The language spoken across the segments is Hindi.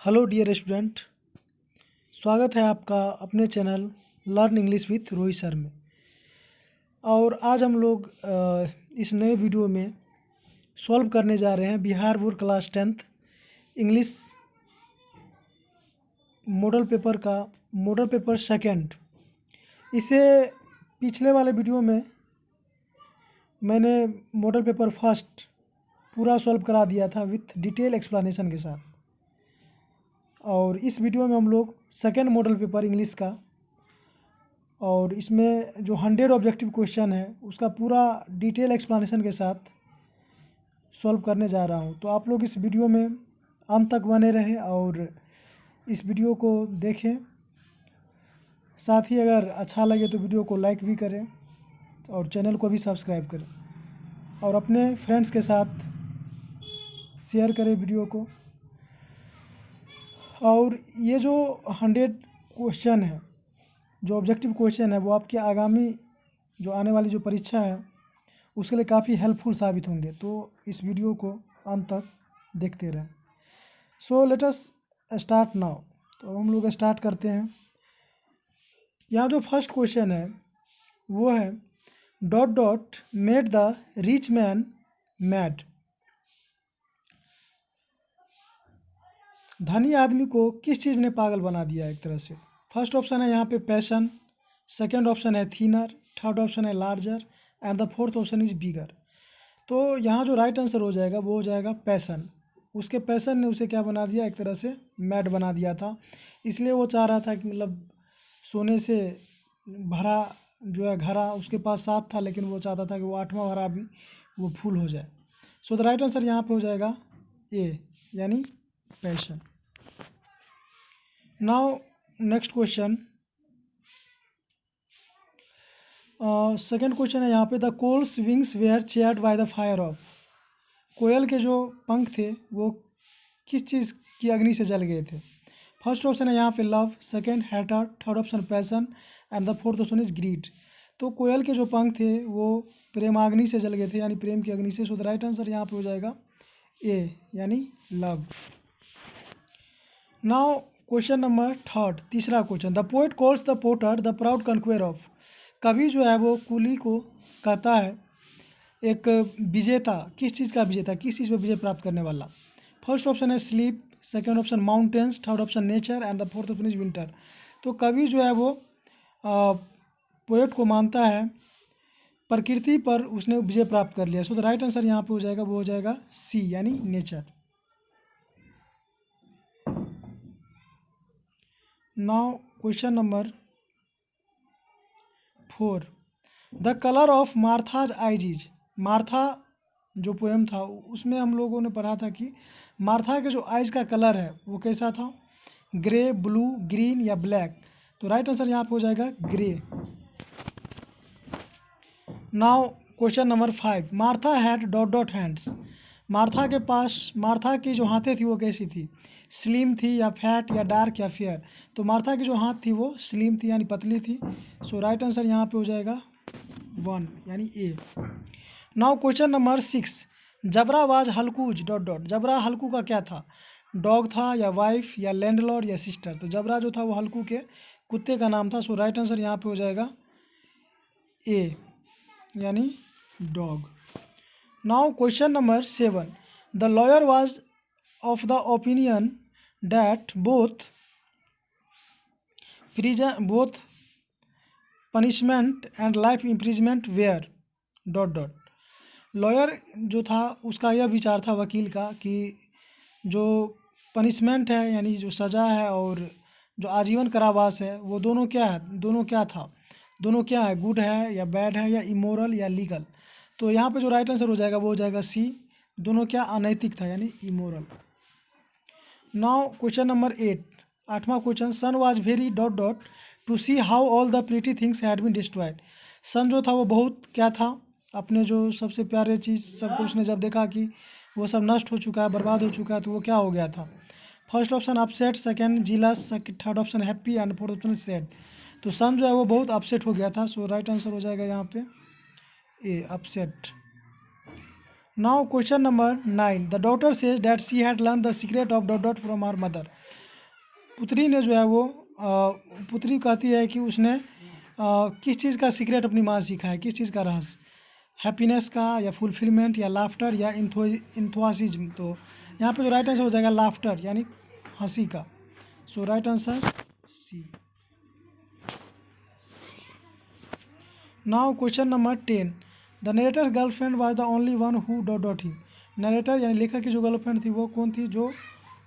हेलो डियर स्टूडेंट, स्वागत है आपका अपने channel learn English with Rohit sir में। और आज हम लोग इस नए वीडियो में सॉल्व करने जा रहे हैं Bihar board class 10th English model paper second. इसे पिछले वाले वीडियो में मैंने मॉडल पेपर फर्स्ट पूरा सॉल्व करा दिया था विथ डिटेल एक्सप्लेनेशन के साथ। और इस वीडियो में हम लोग सेकेंड मॉडल पेपर इंग्लिश का और इसमें जो 100 ऑब्जेक्टिव क्वेश्चन है उसका पूरा डिटेल एक्सप्लेनेशन के साथ सॉल्व करने जा रहा हूं। तो आप लोग इस वीडियो में अंत तक बने रहें और इस वीडियो को देखें। साथ ही अगर अच्छा लगे तो वीडियो को लाइक भी करें और चैनल को भी सब्सक्राइब करें और अपने फ्रेंड्स के साथ शेयर करें वीडियो को। और ये जो 100 क्वेश्चन है, जो ऑब्जेक्टिव क्वेश्चन है, वो आपके आगामी जो आने वाली जो परीक्षा है उसके लिए काफ़ी हेल्पफुल साबित होंगे। तो इस वीडियो को अंत तक देखते रहें। So let us start now. तो हम लोग स्टार्ट करते हैं। यहाँ जो फर्स्ट क्वेश्चन है वो है dot dot made the rich man mad. धनी आदमी को किस चीज़ ने पागल बना दिया एक तरह से। फर्स्ट ऑप्शन है यहाँ पे पैशन, सेकंड ऑप्शन है थिनर, थर्ड ऑप्शन है larger and the fourth option is bigger. तो यहाँ जो राइट आंसर हो जाएगा वो हो जाएगा पैशन। उसके पैशन ने उसे क्या बना दिया, एक तरह से मैड बना दिया था। इसलिए वो चाह रहा था कि मतलब सोने से भरा जो है घड़ा उसके पास 7 था, लेकिन वो चाहता था कि वो 8वां भरा भी वो फुल हो जाए। सो द राइट आंसर यहाँ पे हो जाएगा ए, यानी passion. Now next question, second question है यहाँ पे the koel's wings were charred by the fire of. कोयल के जो पंख थे वो किस चीज़ की अग्नि से जल गए थे। फर्स्ट ऑप्शन है यहाँ पे love, second hater, third option passion and the fourth option is greed. तो कोयल के जो पंख थे वो प्रेमाग्नि से जल गए थे, यानी प्रेम की अग्नि से। सो द राइट आंसर यहाँ पे हो जाएगा ए, यानी love. Now question number third, तीसरा क्वेश्चन, the poet calls the potter the proud conqueror of. कवि जो है वो कुली को कहता है एक विजेता, किस चीज़ का विजेता, किस चीज़ पर विजय प्राप्त करने वाला। फर्स्ट ऑप्शन है sleep, second option mountains, third option nature and the fourth option is winter. तो कवि जो है वो पोएट को मानता है प्रकृति पर उसने विजय प्राप्त कर लिया। सो द राइट आंसर यहाँ पे हो जाएगा वो हो जाएगा सी, यानी nature. Now question number 4, the colour of मार्थाज eyes is. Martha जो पोएम था उसमें हम लोगों ने पढ़ा था कि मार्था के जो आइज का कलर है वो कैसा था, ग्रे, ब्लू, ग्रीन या ब्लैक। तो राइट आंसर यहाँ पे हो जाएगा grey. Now question number 5, Martha had dot dot hands. Martha के पास, मार्था की जो हाथें थी वो कैसी थी, स्लिम थी या फैट या डार्क या फेयर। तो मार्था की जो हाथ थी वो स्लिम थी, यानी पतली थी। सो राइट आंसर यहाँ पे हो जाएगा 1, यानी A. Now question number 6, Jabra was Halku's dot dot. Jabra Halku का क्या था, डॉग था या वाइफ या लैंडलॉर्ड या सिस्टर। तो जबरा जो था वो हल्कू के कुत्ते का नाम था। सो राइट आंसर यहाँ पे हो जाएगा ए, यानी dog. Now question number 7, the lawyer was of the opinion that both punishment and life imprisonment were dot dot. Lawyer जो था उसका यह विचार था, वकील का, कि जो पनिशमेंट है यानी जो सज़ा है और जो आजीवन कारावास है वो दोनों क्या है, दोनों क्या था, दोनों क्या है, गुड है या बैड है या इमोरल या लीगल। तो यहाँ पे जो राइट आंसर हो जाएगा वो हो जाएगा सी, दोनों क्या अनैतिक था, यानी इमोरल। नाउ क्वेश्चन नंबर 8, 8वां question, sun was very dot dot to see how all the pretty things had been destroyed. Sun जो था वो बहुत क्या था, अपने जो सबसे प्यारे चीज़ सबको उसने जब देखा कि वो सब नष्ट हो चुका है, बर्बाद हो चुका है, तो वो क्या हो गया था। First option upset, second jealous, third option happy and fourth option sad. तो सन जो है वो बहुत अपसेट हो गया था। सो राइट आंसर हो जाएगा यहाँ पे A, upset. Now question number 9, the daughter says that she had learn the secret of dot dot from her mother. पुत्री ने जो है वो पुत्री कहती है कि उसने किस चीज़ का सीक्रेट अपनी माँ से सीखा है, किस चीज़ का रहस्य, हैप्पीनेस का या फुलफिलमेंट या लाफ्टर या इंथुआसिज्म। तो यहाँ पे जो राइट आंसर हो जाएगा लाफ्टर यानी हंसी का। So right answer C. Now question number 10, the narrator's girlfriend was the only one who dot dot him. Narrator यानी लेखक की जो गर्लफ्रेंड थी वो कौन थी, जो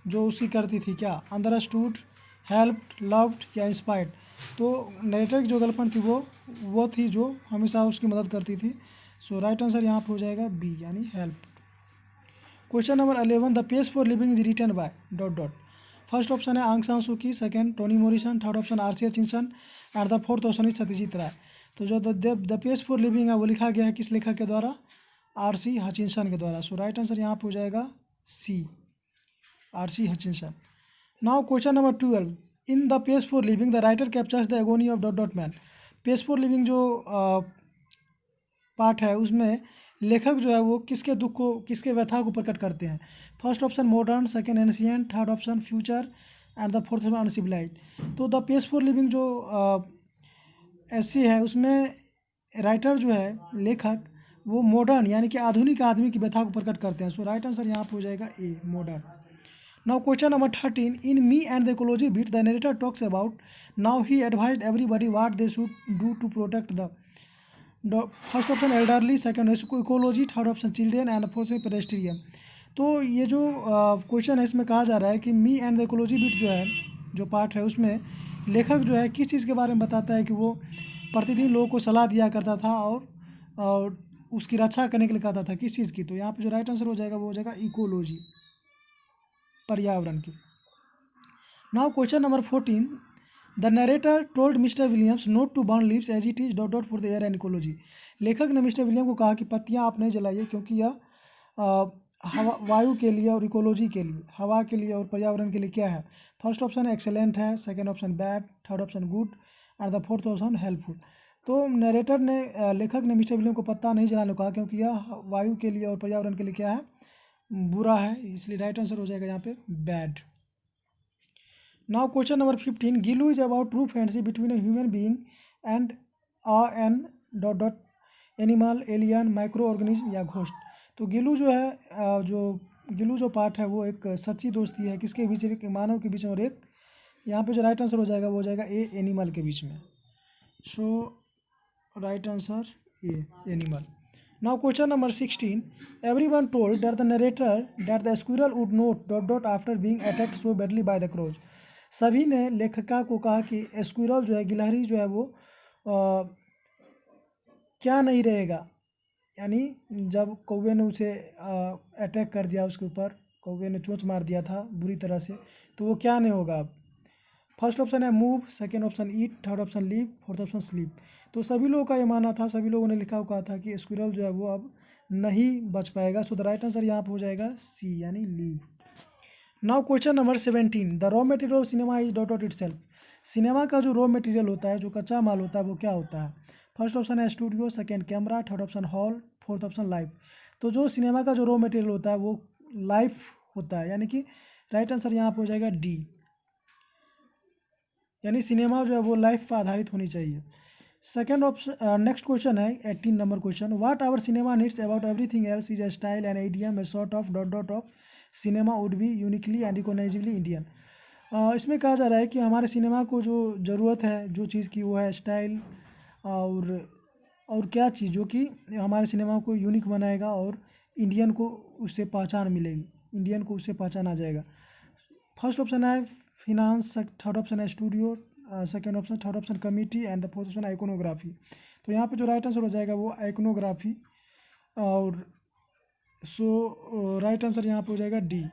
जो उसकी करती थी क्या, अंडरस्टूड, हेल्प्ड, लव्ड या इंस्पायर्ड। तो नरेटर की जो गर्लफ्रेंड थी वो थी जो हमेशा उसकी मदद करती थी। सो राइट आंसर यहाँ पे हो जाएगा बी यानी help. Question number 11, the page for living is written by dot dot. First option है Aung San Suu Kyi, second Toni Morrison, third option R C. Hutchinson and the fourth option is Satyajit Ray. तो जो द पेज फॉर लिविंग है वो लिखा गया है किस लेखक के द्वारा, आर.सी. हचिंसन के द्वारा। सो राइट आंसर यहाँ पे हो जाएगा C, R C. Hutchinson. Now question number 12, in the page for living the writer captures the agony of dot dot man. Page for living जो पार्ट है उसमें लेखक जो है वो किसके दुख को, किसके व्यथा को प्रकट करते हैं। First option modern, second ancient, third option future and the fourth option uncivilised. तो द पेज फॉर लिविंग जो एस्से है उसमें राइटर जो है लेखक वो मॉडर्न यानी कि आधुनिक आदमी की व्यथा को प्रकट करते हैं। सो राइट आंसर यहाँ पे हो जाएगा A, modern. Now question number 13, in me and the ecology bit the narrator talks about now he advised everybody what they should do to protect the first option elderly, second ecology, third option children and fourth में पेडेस्ट्रियन। तो ये जो क्वेश्चन है इसमें कहा जा रहा है कि मी एंड द इकोलॉजी बिट जो है, जो पार्ट है उसमें लेखक जो है किस चीज़ के बारे में बताता है कि वो प्रतिदिन लोगों को सलाह दिया करता था और उसकी रक्षा करने के लिए कहता था, किस चीज़ की। तो यहाँ पे जो राइट आंसर हो जाएगा वो हो जाएगा इकोलॉजी, पर्यावरण की। Now question number 14, the narrator told mister Williams not to burn leaves as it is dot dot for the air and ecology. लेखक ने मिस्टर विलियम को कहा कि पत्तियां आप नहीं जलाइए क्योंकि यह हवा, वायु के लिए और इकोलॉजी के लिए, हवा के लिए और पर्यावरण के लिए क्या है। फर्स्ट ऑप्शन एक्सेलेंट है, second option bad, third option good and the fourth option helpful. तो नरेटर ने लेखक ने मिस्टर विलियम को पत्ता नहीं जलाने को कहा क्योंकि यह वायु के लिए और पर्यावरण के लिए क्या है, बुरा है, इसलिए राइट आंसर हो जाएगा यहाँ पे bad. Now question number 15, Gillu is about true friendship between a human being and an dot dot animal, alien, micro organism या घोस्ट। तो गिलू जो है गिलू जो पार्ट है वो एक सच्ची दोस्ती है किसके बीच, एक मानव के बीच में और एक, यहाँ पे जो राइट आंसर हो जाएगा वो हो जाएगा ए, एनिमल के बीच में। So right answer A, animal. Now question number 16, everyone told that the narrator that the squirrel would not dot dot after being attacked so badly by the crows। सभी ने लेखिका को कहा कि स्क्विरल जो है, गिलहरी जो है वो क्या नहीं रहेगा, यानी जब कौवे ने उसे अटैक कर दिया, उसके ऊपर कौवे ने चोंच मार दिया था बुरी तरह से, तो वो क्या नहीं होगा अब। फर्स्ट ऑप्शन है move, second option eat, third option leave, fourth option sleep. तो सभी लोगों का ये मानना था, सभी लोगों ने लिखा हुआ था कि स्क्विरल जो है वो अब नहीं बच पाएगा। सो द राइट आंसर यहाँ पे हो जाएगा सी यानी leave. Now question number 17, the raw material of cinema is dot dot itself. Cinema का जो रॉ मटेरियल होता है, जो कच्चा माल होता है वो क्या होता है। फर्स्ट ऑप्शन है studio, second camera, third option hall, fourth option live. तो जो सिनेमा का जो रॉ मटेरियल होता है वो लाइव होता है, यानी कि राइट आंसर यहाँ पे हो जाएगा डी, यानी सिनेमा जो है वो लाइफ पर आधारित होनी चाहिए। सेकेंड ऑप्शन, नेक्स्ट क्वेश्चन है 18 number question, what our cinema needs about everything else is a style and idiom a sort of dot dot of cinema would be uniquely and recognisably Indian. इसमें कहा जा रहा है कि हमारे सिनेमा को जो ज़रूरत है जो चीज़ की वो है स्टाइल और क्या चीज़ जो कि हमारे सिनेमा को यूनिक बनाएगा और इंडियन को उससे पहचान मिलेगी, इंडियन को उससे पहचाना जाएगा। फर्स्ट ऑप्शन है फिनांस, थर्ड ऑप्शन है studio, second option, third option committee and the fourth option iconography. तो यहाँ पे जो राइट आंसर हो जाएगा वो आइकोनोग्राफी, और सो राइट आंसर यहाँ पे हो जाएगा डी।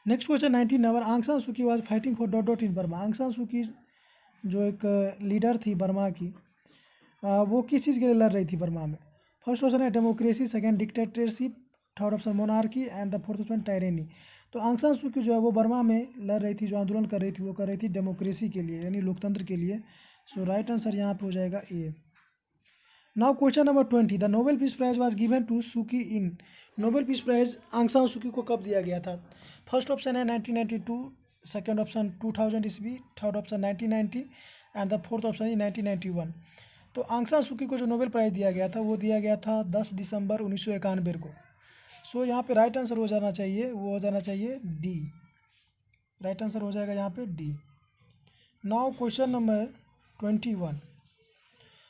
नेक्स्ट क्वेश्चन 19 नंबर, आंग San Suu Kyi was fighting for dot dot in Burma. आंग सान सू की जो एक लीडर थी बर्मा की, वो किस चीज़ के लिए लड़ रही थी बर्मा में। फर्स्ट ऑप्शन है democracy, second dictatorship, third option monarchy and the fourth option टायरेनी। तो आंग सान सू की जो है वो बर्मा में लड़ रही थी, जो आंदोलन कर रही थी वो कर रही थी डेमोक्रेसी के लिए, यानी लोकतंत्र के लिए। सो राइट आंसर यहाँ पे हो जाएगा A. Now question number 20, the Nobel piece prize was given to Suu Kyi in. Nobel piece prize Aung San Suu की को कब दिया गया था। फर्स्ट ऑप्शन है 1992, सेकेंड ऑप्शन 2000 ईस्वी, third option 1990 and the fourth option is 1991। तो आंग सान सू की को जो नोबेल प्राइज़ दिया गया था वो दिया गया था 10 दिसंबर 1991 को। सो यहाँ पे राइट आंसर हो जाना चाहिए, वो हो जाना चाहिए डी। राइट आंसर हो जाएगा यहाँ पे D. Now question number 21,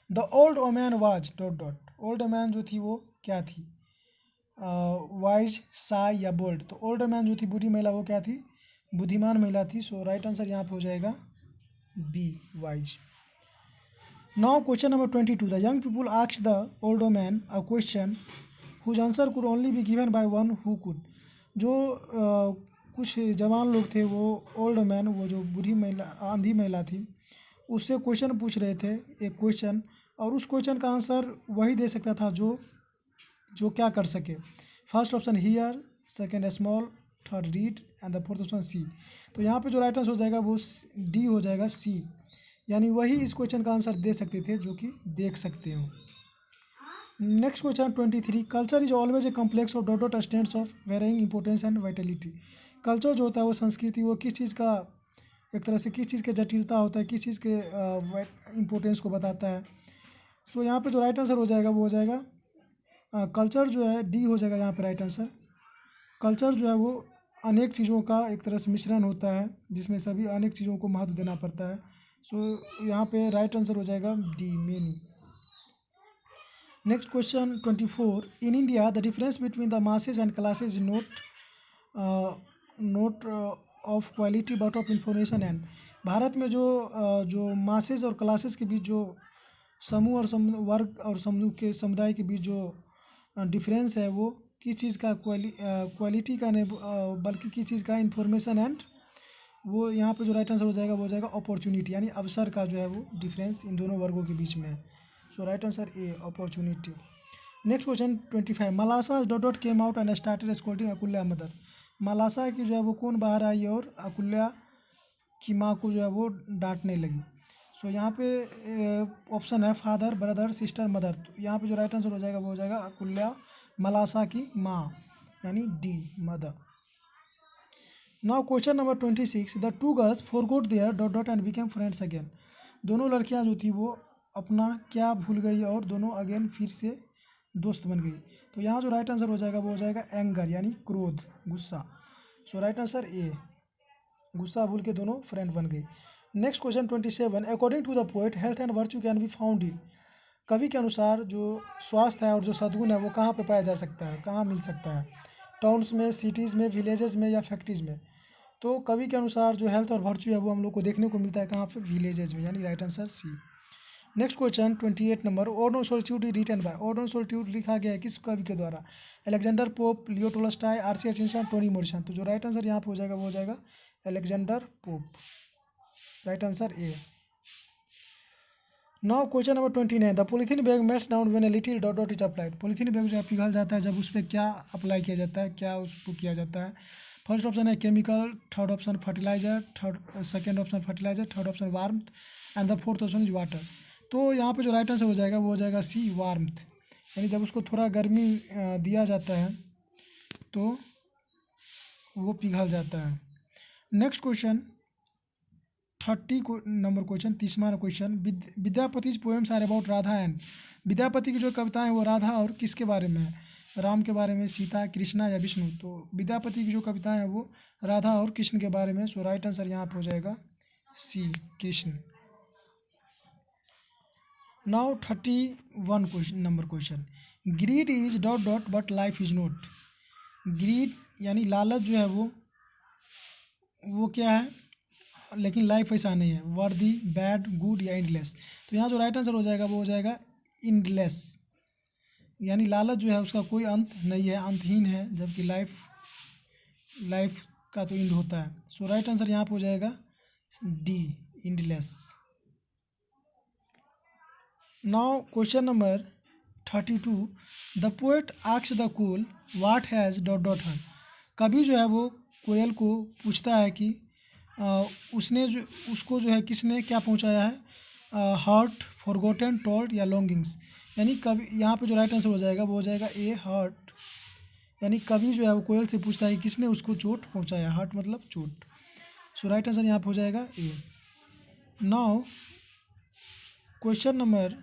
the old woman was dot dot. Old man जो थी वो क्या थी, वाइज, साई या बोल्ड। तो ओल्ड मैन जो थी बूढ़ी महिला वो क्या थी, बुद्धिमान महिला थी। सो राइट आंसर यहाँ पे हो जाएगा B, wise. Now question number 22, the young people asked the old man a question whose answer could only be given by one who could. जो कुछ जवान लोग थे वो ओल्ड मैन, वो जो बूढ़ी महिला, आंधी महिला थी, उससे क्वेश्चन पूछ रहे थे, एक क्वेश्चन, और उस क्वेश्चन का आंसर वही दे सकता था जो क्या कर सके। First option here, second small, third read and the fourth option C. तो यहाँ पे जो राइट आंसर हो जाएगा वो डी हो जाएगा, सी। यानी वही इस क्वेश्चन का आंसर दे सकते थे जो कि देख सकते हो। Next question 23, culture is always a complex of dot dot stands of varying importance and vitality. Culture जो होता है वो संस्कृति, वो किस चीज़ का, एक तरह से किस चीज़ के जटिलता होता है, किस चीज़ के इम्पोर्टेंस को बताता है। सो यहाँ पे जो राइट आंसर हो जाएगा वो हो जाएगा कल्चर जो है, डी हो जाएगा यहाँ पे राइट आंसर। कल्चर जो है वो अनेक चीज़ों का एक तरह से मिश्रण होता है जिसमें सभी अनेक चीज़ों को महत्व देना पड़ता है। सो यहाँ पे राइट आंसर हो जाएगा D, many. Next question 24, in India the difference between the masses and classes note of quality but of information and. Bharat में जो मासेज और क्लासेस के बीच जो समूह और वर्ग और समूह के समुदाय के बीच जो डिफरेंस है वो किस चीज़ का, क्वालिटी का नहीं बल्कि किस चीज़ का, इंफॉर्मेशन एंड, वो यहाँ पे जो राइट आंसर हो जाएगा वो हो जाएगा अपॉर्चुनिटी, यानी अवसर का जो है वो डिफरेंस इन दोनों वर्गों के बीच में है। So right answer A, opportunity. Next question 25, Malasa dot dot came out and started scolding Akulya mother. Malasa की जो है वो कौन बाहर आई और अकुल्या की माँ को जो है वो डांटने लगी। सो यहाँ पे ऑप्शन है फादर, ब्रदर, सिस्टर, मदर। तो यहाँ पे जो राइट आंसर हो जाएगा वो हो जाएगा अकुल्या, मलासा की माँ, यानी D, mother. Now question number 26, the two girls forgot their dot dot and became friends again. दोनों लड़कियां जो थी वो अपना क्या भूल गई और दोनों अगेन फिर से दोस्त बन गई। तो यहाँ जो राइट आंसर हो जाएगा वो हो जाएगा एंगर, यानी क्रोध, गुस्सा। सो राइट आंसर ए, गुस्सा भूल के दोनों फ्रेंड बन गई। Next question 27, according to the poet health and virtue can be found in. कवि के अनुसार जो स्वास्थ्य है और जो सद्गुण है वो कहाँ पे पाया जा सकता है, कहाँ मिल सकता है, टाउन्स में, सिटीज़ में, विलेजेस में या फैक्ट्रीज में। तो कवि के अनुसार जो हेल्थ और वर्च्यू है वो हम लोग को देखने को मिलता है कहाँ पे, विलेजेस में, यानी right answer C. Next question 28 number, ode on solitude written by. Ode on solitude लिखा गया है किस कवि के द्वारा, Alexander Pope, Leo Tolstoy, R C. Hutchinson, Toni Morrison. तो जो राइट आंसर यहाँ पे हो जाएगा वो हो जाएगा Alexander pope. Right answer A. Now question number 29, the polythene bag melts down when a little dot dot is applied. Polythene bag जो है पिघल जाता है जब उस पर क्या अप्लाई किया जाता है, क्या उसको किया जाता है। फर्स्ट ऑप्शन है chemical, third option fertiliser, second option fertiliser, third option warmth and the fourth option is water. तो यहाँ पे जो राइट आंसर हो जाएगा वो हो जाएगा सी, वार्मथ। यानी जब उसको थोड़ा गर्मी दिया जाता है तो वो पिघल जाता है। नेक्स्ट क्वेश्चन 30 नंबर क्वेश्चन, 30वां question, Vidyapati's poems are about Radha and. Vidyapati की जो कविताएं वो राधा और किसके बारे में है, राम के बारे में, सीता, कृष्णा या विष्णु। तो विद्यापति की जो कविताएं हैं वो राधा और कृष्ण के बारे में। सो राइट आंसर यहाँ पे हो जाएगा C, Krishna. Now 31 question number question, greed is dot dot but life is not. Greed यानी लालच जो है वो क्या है, लेकिन लाइफ ऐसा नहीं है, वर्दी, बैड, गुड या इंडलेस। तो यहाँ जो राइट आंसर हो जाएगा वो हो जाएगा इंडलेस। यानी लालच जो है उसका कोई अंत नहीं है, अंतहीन है, जबकि लाइफ का तो इंड होता है। सो राइट आंसर यहाँ पे हो जाएगा D, endless. Now question number 32, the poet asks the koel what has dot dot her. कवि जो है वो कोयल को पूछता है कि उसको जो है किसने क्या पहुंचाया है, हर्ट, फॉरगॉटन, टोल्ड या लॉन्गिंग्स। यानी कवि, यहाँ पे जो राइट आंसर हो जाएगा वो हो जाएगा ए, हर्ट। यानी कवि जो है वो कोयल से पूछता है कि किसने उसको चोट पहुंचाया, हर्ट मतलब चोट। सो राइट आंसर यहाँ पे हो जाएगा A. Now question number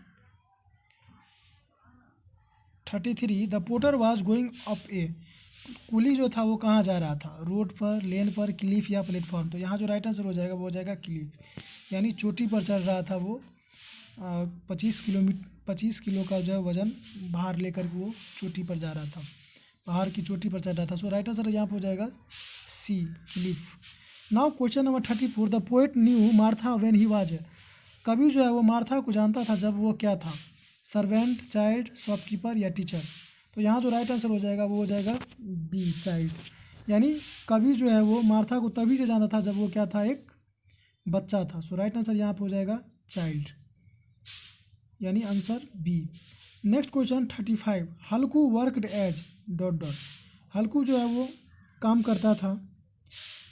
33, the porter was going up a. कुली जो था वो कहाँ जा रहा था, रोड पर, लेन पर, क्लिफ या प्लेटफॉर्म। तो यहाँ जो राइट आंसर हो जाएगा वो हो जाएगा क्लिफ, यानी चोटी पर चढ़ रहा था वो। 25 किलो का जो है वजन भार लेकर के वो चोटी पर जा रहा था, पहाड़ की चोटी पर चढ़ रहा था। सो राइट आंसर यहाँ पर हो जाएगा C, cliff. Now question number 34, the poet knew Martha when he was. कवि जो है वो मार्था को जानता था जब वो क्या था, सर्वेंट, चाइल्ड, शॉपकीपर या टीचर। तो यहाँ जो राइट आंसर हो जाएगा वो हो जाएगा बी, चाइल्ड। यानी कवि जो है वो मार्था को तभी से जानता था जब वो क्या था, एक बच्चा था। सो राइट आंसर यहाँ पे हो जाएगा चाइल्ड, यानी आंसर बी। नेक्स्ट क्वेश्चन 35, हल्कू वर्कड एज डॉट डॉट। हल्कू जो है वो काम करता था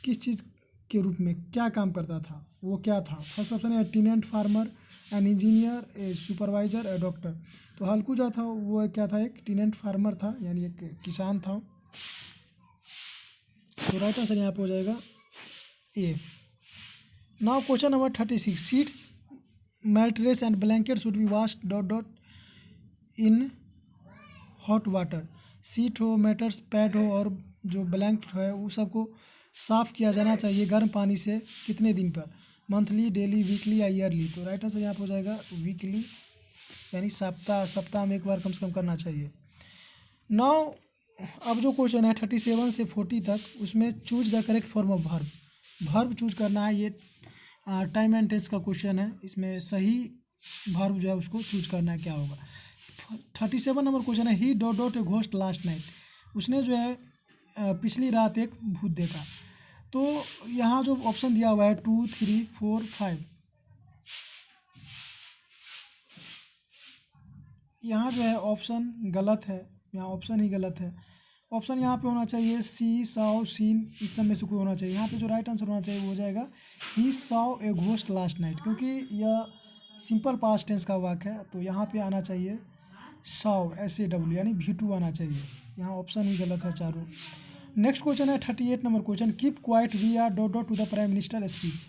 किस चीज़ के रूप में, क्या काम करता था, वो क्या था। फर्स्ट ऑप्शन है tenant farmer, an engineer, a supervisor, a doctor. तो हल्कू जो था वो क्या था, एक टेनेंट फार्मर था, यानी एक किसान था। तो राइट आंसर यहाँ पे हो जाएगा A. Now question number 36, sheets, mattress and blanket should be washed dot dot in hot water. Sheet हो, मैटर्स, पैड हो और जो ब्लैंकेट है वो सबको साफ़ किया जाना चाहिए गर्म पानी से कितने दिन पर, मंथली, डेली, वीकली या ईयरली। तो राइट आंसर यहाँ पर हो जाएगा वीकली, यानी सप्ताह में एक बार कम से कम करना चाहिए। नाउ अब जो क्वेश्चन है 37 से 40 तक, उसमें choose the correct form of verb choose करना है। ये टाइम एंड टेंस का क्वेश्चन है, इसमें सही वर्ब जो है उसको चूज करना है, क्या होगा। 37 नंबर क्वेश्चन है, he dot dot a ghost last night. उसने जो है पिछली रात एक भूत देखा। तो यहाँ जो ऑप्शन दिया हुआ है 2, 3, 4, 5, यहाँ जो है ऑप्शन गलत है, यहाँ ऑप्शन ही गलत है। ऑप्शन यहाँ पे होना चाहिए सी, साउ, सीन, इस सब में से कोई होना चाहिए। यहाँ पे जो राइट आंसर होना चाहिए वो हो जाएगा he saw a ghost last night, क्योंकि यह सिंपल पास्ट टेंस का वाक्य है। तो यहाँ पे आना चाहिए सॉ, SAW, यानी V2 आना चाहिए। यहाँ ऑप्शन ही गलत है चारों। नेक्स्ट क्वेश्चन है 38 number question, keep quiet we are dot dot to the prime minister speech.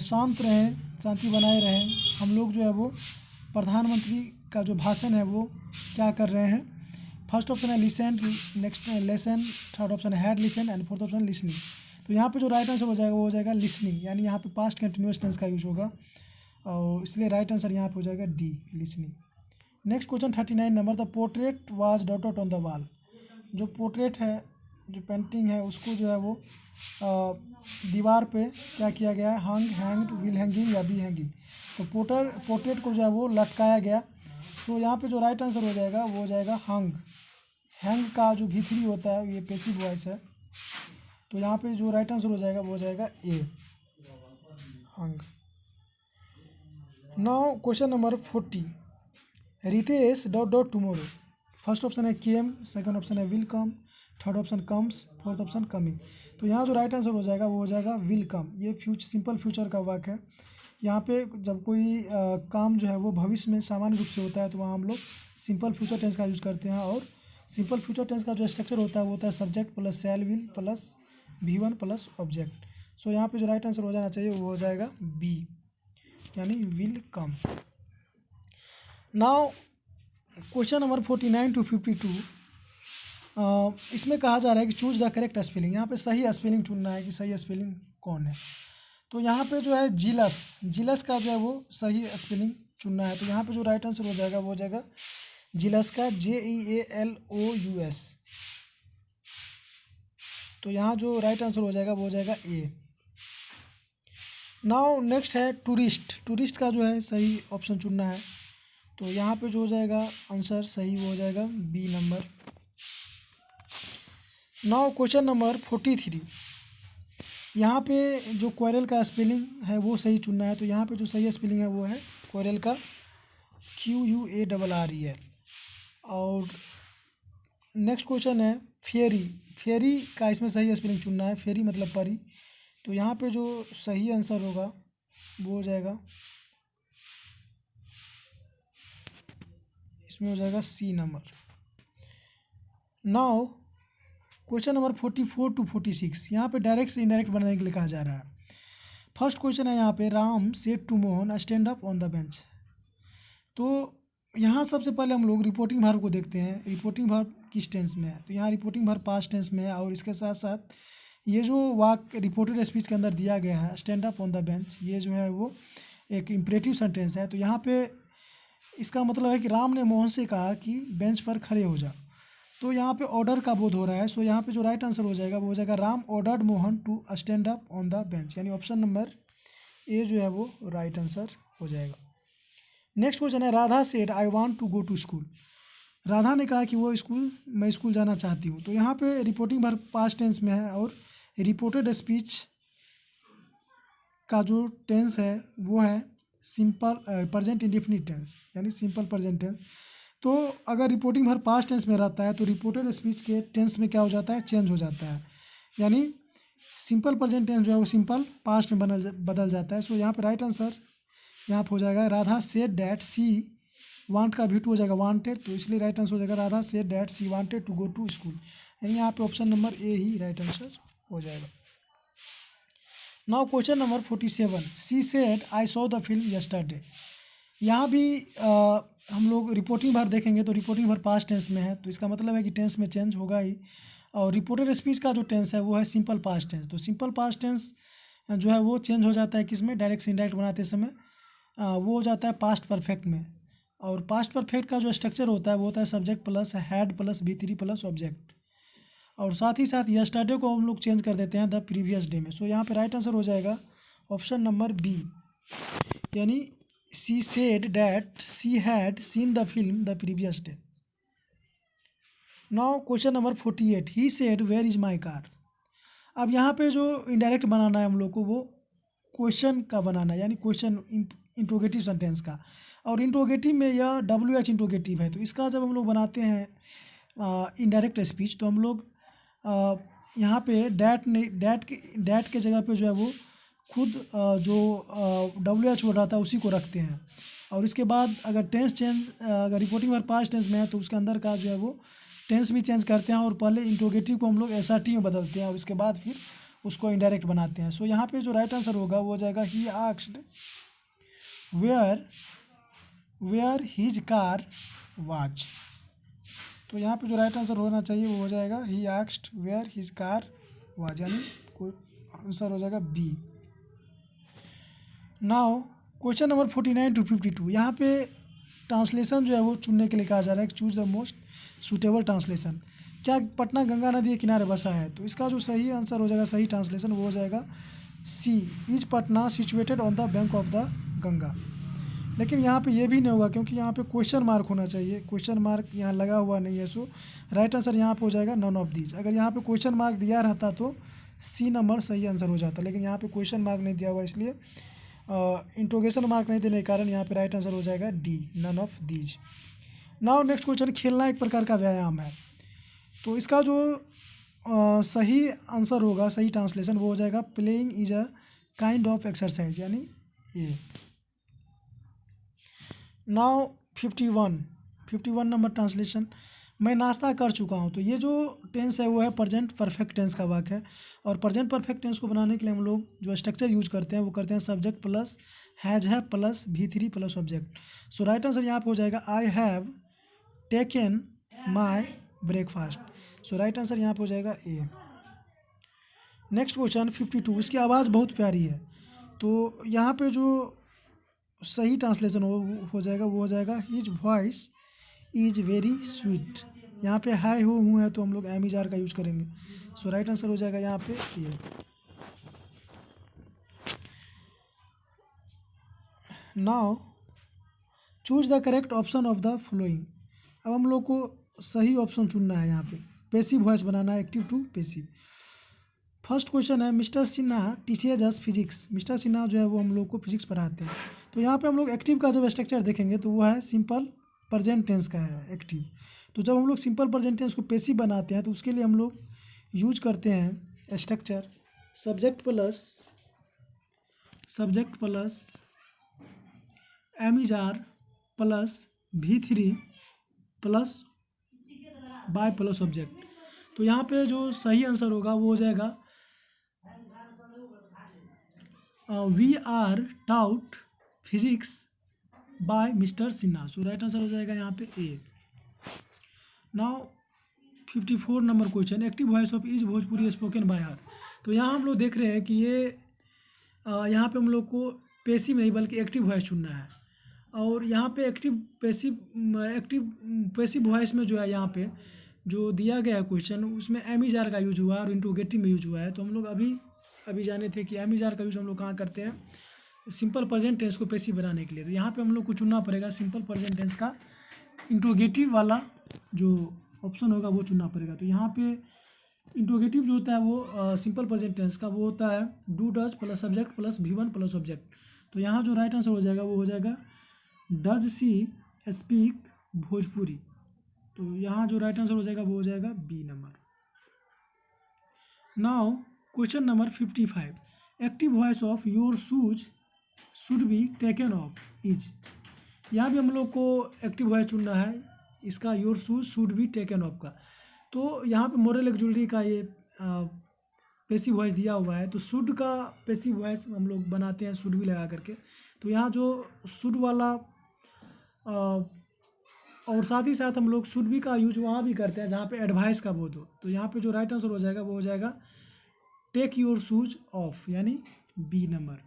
शांत रहें, शांति बनाए रहें, हम लोग जो है वो प्रधानमंत्री का जो भाषण है वो क्या कर रहे हैं। फर्स्ट ऑप्शन है listen, next lesson, third option है had listen and fourth option listening. तो यहाँ पे जो राइट आंसर हो जाएगा वो हो जाएगा लिसनिंग, यानी यहाँ पे पास्ट कंटिन्यूअस टेंस का यूज होगा, और इसलिए राइट आंसर यहाँ पे हो जाएगा D, listening. Next question 39 number, the portrait was dot dot on the wall. जो पोर्ट्रेट है, जो पेंटिंग है, उसको जो है वो दीवार पे क्या किया गया है, हंग, हैंग्ड, विल हैंगिंग या बी हैंगिंग। तो पोर्ट्रेट को जो है वो लटकाया गया। तो यहाँ पे जो राइट आंसर हो जाएगा वो हो जाएगा हंग। हैंग का जो V3 होता है ये पैसिव वॉइस है। तो यहाँ पे जो राइट आंसर हो जाएगा वो हो जाएगा A, hung. Now question number 40, Ritesh dot dot tomorrow. First option है केम, सेकंड ऑप्शन है will come, third option comes, fourth option coming. तो यहाँ जो राइट आंसर हो जाएगा वो हो जाएगा विल कम। ये सिंपल फ्यूचर का वाक्य है। यहाँ पे जब कोई काम जो है वो भविष्य में सामान्य रूप से होता है तो वहाँ हम लोग सिंपल फ्यूचर टेंस का यूज़ करते हैं। और सिंपल फ्यूचर टेंस का जो स्ट्रक्चर होता है वो होता है subject plus shall will plus V1 plus object. So यहाँ पे जो राइट आंसर हो जाना चाहिए वो हो जाएगा बी, यानी will come. Now question number 49 to 52, इसमें कहा जा रहा है कि चूज द करेक्ट स्पेलिंग। यहाँ पे सही स्पेलिंग चुनना है कि सही स्पेलिंग कौन है। तो यहाँ पे जो है जिलस का जो है वो सही स्पेलिंग चुनना है। तो यहाँ पे जो राइट आंसर हो जाएगा वो हो जाएगा जिलस का JEALOUS। तो यहाँ जो राइट आंसर हो जाएगा वो हो जाएगा ए। नाउ नेक्स्ट है टूरिस्ट का जो है सही ऑप्शन चुनना है। तो यहाँ पे जो हो जाएगा आंसर सही वो हो जाएगा B number. Now question number 43, यहाँ पे जो क्वेरल का स्पेलिंग है वो सही चुनना है। तो यहाँ पे जो सही स्पेलिंग है वो है क्वेरल का QUARREL। और नेक्स्ट क्वेश्चन है फेरी का इसमें सही स्पेलिंग चुनना है। फेरी मतलब परी। तो यहाँ पे जो सही आंसर होगा वो हो जाएगा, इसमें हो जाएगा C number. Now question number 44 to 46, यहाँ पे डायरेक्ट से इनडायरेक्ट बनाने के लिए कहा जा रहा है। फर्स्ट क्वेश्चन है यहाँ पे, Ram said to Mohan stand up on the bench. तो यहाँ सबसे पहले हम लोग रिपोर्टिंग वर्ब को देखते हैं, रिपोर्टिंग वर्ब किस टेंस में है। तो यहाँ रिपोर्टिंग वर्ब पास्ट टेंस में है, और इसके साथ साथ ये जो वाक्य रिपोर्टेड स्पीच के अंदर दिया गया है stand up on the bench, ये जो है वो एक इम्परेटिव सेंटेंस है। तो यहाँ पे इसका मतलब है कि राम ने मोहन से कहा कि बेंच पर खड़े हो जा। तो यहाँ पे ऑर्डर का बोध हो रहा है। सो यहाँ पे जो राइट आंसर हो जाएगा वो हो जाएगा Ram ordered Mohan to stand up on the bench, यानी ऑप्शन नंबर ए जो है वो राइट आंसर हो जाएगा। नेक्स्ट क्वेश्चन है, Radha said I want to go to school. Radha ने कहा कि वो मैं स्कूल जाना चाहती हूँ। तो यहाँ पे रिपोर्टिंग वर्ब पास्ट टेंस में है, और रिपोर्टेड स्पीच का जो टेंस है वो है सिंपल प्रेजेंट इंडेफिनिट टेंस, यानी सिंपल प्रेजेंट टेंस। तो अगर रिपोर्टिंग वर्ब पास्ट टेंस में रहता है तो रिपोर्टेड स्पीच के टेंस में क्या हो जाता है, चेंज हो जाता है, यानी सिंपल प्रेजेंट टेंस जो है वो सिंपल पास्ट में बदल जाता है। सो यहाँ पे राइट आंसर यहाँ पे हो जाएगा Radha said that C want का भी टू हो जाएगा वांटेड, तो इसलिए राइट आंसर हो जाएगा Radha said that she wanted to go to school, यानी यहाँ पे ऑप्शन नंबर ए ही राइट आंसर हो जाएगा। Now question number 47, she said I saw the film yesterday. यहाँ भी हम लोग रिपोर्टिंग वर्ब देखेंगे तो रिपोर्टिंग वर्ब पास्ट टेंस में है, तो इसका मतलब है कि टेंस में चेंज होगा ही। और रिपोर्टेड स्पीच का जो टेंस है वो है सिंपल पास्ट टेंस। तो सिंपल पास्ट टेंस जो है वो चेंज हो जाता है किसमें, डायरेक्ट से इनडायरेक्ट बनाते समय वो हो जाता है पास्ट परफेक्ट में। और पास्ट परफेक्ट का जो स्ट्रक्चर होता है वो होता है subject plus had plus V3 plus object, और साथ ही साथ यस्टरडे को हम लोग चेंज कर देते हैं द प्रीवियस डे में। सो यहाँ पे राइट आंसर हो जाएगा ऑप्शन नंबर बी, यानी she said that she had seen the film the previous day. Now question number 48, he said where is my car. अब यहाँ पे जो इनडायरेक्ट बनाना है हम लोग को वो क्वेश्चन का बनाना है, यानी क्वेश्चन इंट्रोगेटिव सेंटेंस का, और इंट्रोगेटिव में यह WH इंट्रोगेटिव है। तो इसका जब हम लोग बनाते हैं इनडायरेक्ट स्पीच तो हम लोग यहाँ पे डैट के जगह पे जो है वो खुद जो WH वर्ड आता है उसी को रखते हैं, और इसके बाद अगर टेंस चेंज अगर रिपोर्टिंग वर्ब पास्ट टेंस में है तो उसके अंदर का जो है वो टेंस भी चेंज करते हैं, और पहले इंट्रोगेटिव को हम लोग SRT में बदलते हैं और उसके बाद फिर उसको इनडायरेक्ट बनाते हैं। सो यहाँ पे जो राइट आंसर होगा वो हो जाएगा he asked where his car was. तो यहाँ पे जो राइट आंसर होना चाहिए वो हो जाएगा he asked where his car was, यानी आंसर हो जाएगा B. Now question number 49 to 52, यहाँ पे ट्रांसलेशन जो है वो चुनने के लिए कहा जा रहा है कि choose the most suitable translation. क्या पटना गंगा नदी के किनारे बसा है? तो इसका जो सही आंसर हो जाएगा, सही ट्रांसलेशन वो हो जाएगा C, is Patna situated on the bank of the Ganga. लेकिन यहाँ पे ये भी नहीं होगा क्योंकि यहाँ पे क्वेश्चन मार्क होना चाहिए, क्वेश्चन मार्क यहाँ लगा हुआ नहीं है। सो राइट आंसर यहाँ पे हो जाएगा नॉन ऑफ दीज। अगर यहाँ पे क्वेश्चन मार्क दिया रहता तो सी नंबर सही आंसर हो जाता, लेकिन यहाँ पे क्वेश्चन मार्क नहीं दिया हुआ, इसलिए इंट्रोगेशन मार्क नहीं देने के कारण यहाँ पे राइट आंसर हो जाएगा D, none of these. Now next question, खेलना एक प्रकार का व्यायाम है। तो इसका जो सही आंसर होगा, सही ट्रांसलेशन वो हो जाएगा playing is a kind of exercise, यानी ए। नाउ 51 नंबर ट्रांसलेशन, मैं नाश्ता कर चुका हूँ। तो ये जो टेंस है वो है प्रेजेंट परफेक्ट टेंस का वाक्य है, और प्रेजेंट परफेक्ट टेंस को बनाने के लिए हम लोग जो स्ट्रक्चर यूज करते हैं वो करते हैं सब्जेक्ट प्लस हैज है प्लस V3 प्लस ऑब्जेक्ट। सो राइट आंसर यहाँ पे हो जाएगा I have taken my breakfast. So right answer यहाँ पे हो जाएगा ए। नेक्स्ट क्वेश्चन 52, इसकी आवाज़ बहुत प्यारी है। तो यहाँ पे जो सही ट्रांसलेशन हो जाएगा वो हो जाएगा his voice is very sweet. यहाँ पे हाई हो हूँ है तो हम लोग एम इज आर का यूज करेंगे। सो राइट आंसर हो जाएगा यहाँ पे ये। Now choose the correct option of the following. अब हम लोग को सही ऑप्शन चुनना है, यहाँ पे पैसिव वॉइस बनाना है, active to passive. First question है Mr Sinha teaches us physics. Mr Sinha जो है वो हम लोग को फिजिक्स पढ़ाते हैं। तो यहाँ पे हम लोग एक्टिव का जब स्ट्रक्चर देखेंगे तो वो है सिंपल प्रेजेंट टेंस का है एक्टिव। तो जब हम लोग सिंपल प्रेजेंट टेंस को पैसिव बनाते हैं तो उसके लिए हम लोग यूज करते हैं structure subject plus am is are plus V3 plus by plus object. तो यहाँ पे जो सही आंसर होगा वो हो जाएगा we are taught physics by mister Sinha. So right answer हो जाएगा यहाँ पे A. Now 54 number question, active voice of is Bhojpuri spoken by her. तो यहाँ हम लोग देख रहे हैं कि ये यहाँ पे हम लोग को पैसिव नहीं बल्कि एक्टिव वॉइस चुनना है। और यहाँ पे एक्टिव पैसिव वॉइस में जो है यहाँ पे जो दिया गया है क्वेश्चन उसमें एम इज आर का यूज हुआ है और इंट्रोगेटिव में यूज हुआ है। तो हम लोग अभी जाने थे कि एम इज आर का यूज हम लोग कहाँ करते हैं, सिंपल प्रेजेंट टेंस को पैसिव बनाने के लिए। तो यहाँ पे हम लोग को चुनना पड़ेगा सिंपल प्रेजेंट टेंस का इंट्रोगेटिव वाला जो ऑप्शन होगा वो चुनना पड़ेगा। तो यहाँ पे इंट्रोगेटिव जो होता है वो सिंपल प्रेजेंट टेंस का वो होता है do does plus subject plus V1 plus object. तो यहाँ जो राइट आंसर हो जाएगा वो हो जाएगा डज सी स्पीक भोजपुरी। तो यहाँ जो राइट आंसर हो जाएगा वो हो जाएगा B number. Now question number 55, active voice of your shoes should be taken off is. यहाँ भी हम लोग को एक्टिव वॉइस चुनना है इसका, your shoes should be taken of का। तो यहाँ पे मोरल एक्जुलरी का ये पैसिव वॉइस दिया हुआ है। तो शुड का पैसिव वॉइस हम लोग बनाते हैं शुड भी लगा करके। तो यहाँ जो शुड वाला और साथ ही साथ हम लोग शुड भी का यूज वहाँ भी करते हैं जहाँ पे एडवाइस का बोध हो। तो यहाँ पे जो राइट आंसर हो जाएगा वो हो जाएगा टेक योर शूज ऑफ, यानी B number.